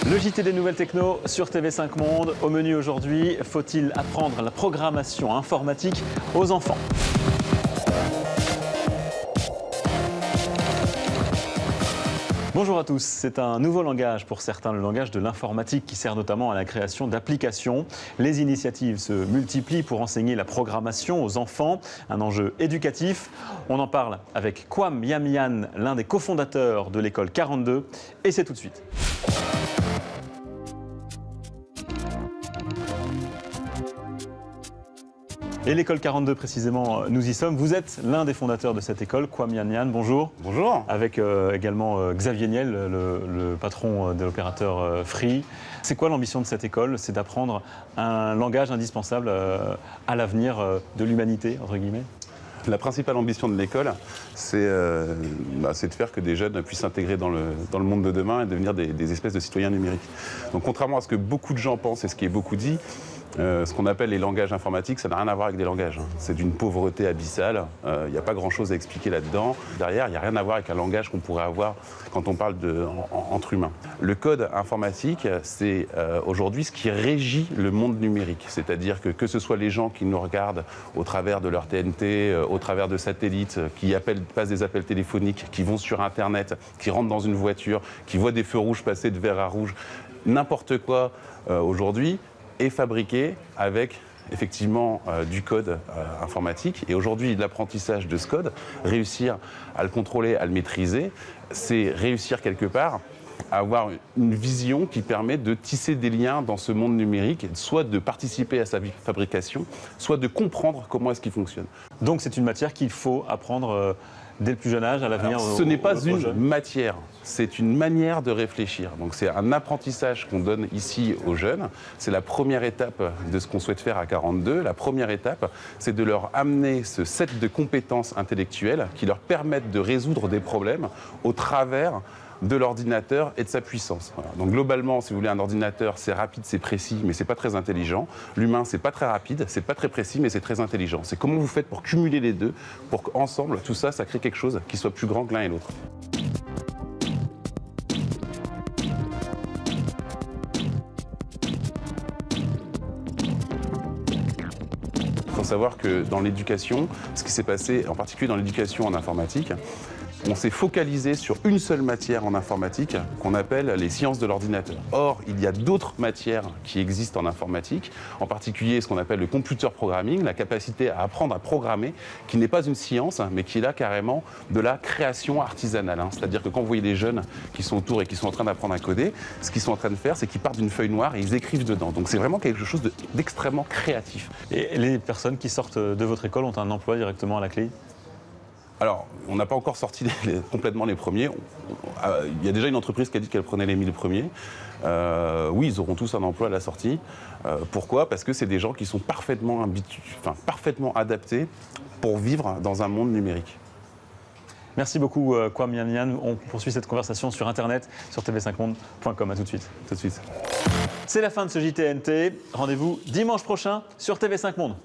Le JT des nouvelles techno sur TV5 Monde. Au menu aujourd'hui, faut-il apprendre la programmation informatique aux enfants ? Bonjour à tous, c'est un nouveau langage pour certains, le langage de l'informatique qui sert notamment à la création d'applications. Les initiatives se multiplient pour enseigner la programmation aux enfants, un enjeu éducatif. On en parle avec Kwam Yamyan, l'un des cofondateurs de l'école 42, et c'est tout de suite. Et l'école 42 précisément, nous y sommes. Vous êtes l'un des fondateurs de cette école, Kwam Yamyan, bonjour. Bonjour. Avec également Xavier Niel, le patron de l'opérateur Free. C'est quoi l'ambition de cette école? C'est d'apprendre un langage indispensable à l'avenir de l'humanité, entre guillemets. La principale ambition de l'école, c'est de faire que des jeunes puissent s'intégrer dans le monde de demain et devenir des espèces de citoyens numériques. Donc contrairement à ce que beaucoup de gens pensent et ce qui est beaucoup dit, ce qu'on appelle les langages informatiques, ça n'a rien à voir avec des langages. C'est d'une pauvreté abyssale. Il n'y a pas grand-chose à expliquer là-dedans. Derrière, il n'y a rien à voir avec un langage qu'on pourrait avoir quand on parle entre humains. Le code informatique, c'est aujourd'hui ce qui régit le monde numérique. C'est-à-dire que ce soit les gens qui nous regardent au travers de leur TNT, au travers de satellites, qui passent des appels téléphoniques, qui vont sur Internet, qui rentrent dans une voiture, qui voient des feux rouges passer de vert à rouge, n'importe quoi aujourd'hui est fabriqué avec effectivement du code informatique. Et aujourd'hui, l'apprentissage de ce code, réussir à le contrôler, à le maîtriser, c'est réussir quelque part à avoir une vision qui permet de tisser des liens dans ce monde numérique, soit de participer à sa fabrication, soit de comprendre comment est-ce qu'il fonctionne. Donc c'est une matière qu'il faut apprendre dès le plus jeune âge, à l'avenir. Ce n'est pas une matière, c'est une manière de réfléchir. Donc c'est un apprentissage qu'on donne ici aux jeunes. C'est la première étape de ce qu'on souhaite faire à 42. La première étape, c'est de leur amener ce set de compétences intellectuelles qui leur permettent de résoudre des problèmes au travers de l'ordinateur et de sa puissance. Voilà. Donc globalement, si vous voulez, un ordinateur, c'est rapide, c'est précis, mais c'est pas très intelligent. L'humain, c'est pas très rapide, c'est pas très précis, mais c'est très intelligent. C'est comment vous faites pour cumuler les deux, pour qu'ensemble, tout ça, ça crée quelque chose qui soit plus grand que l'un et l'autre. Il faut savoir que dans l'éducation, ce qui s'est passé, en particulier dans l'éducation en informatique, on s'est focalisé sur une seule matière en informatique qu'on appelle les sciences de l'ordinateur. Or, il y a d'autres matières qui existent en informatique, en particulier ce qu'on appelle le computer programming, la capacité à apprendre à programmer, qui n'est pas une science, mais qui est là carrément de la création artisanale. C'est-à-dire que quand vous voyez les jeunes qui sont autour et qui sont en train d'apprendre à coder, ce qu'ils sont en train de faire, c'est qu'ils partent d'une feuille noire et ils écrivent dedans. Donc c'est vraiment quelque chose d'extrêmement créatif. Et les personnes qui sortent de votre école ont un emploi directement à la clé ? Alors, on n'a pas encore sorti complètement les premiers. Il y a déjà une entreprise qui a dit qu'elle prenait les 1000 premiers. Oui, ils auront tous un emploi à la sortie. Pourquoi ? Parce que c'est des gens qui sont parfaitement adaptés pour vivre dans un monde numérique. Merci beaucoup, Kwam Yamyan. On poursuit cette conversation sur Internet, sur tv5monde.com. À tout de suite. Tout de suite. C'est la fin de ce JTNT. Rendez-vous dimanche prochain sur TV5 Monde.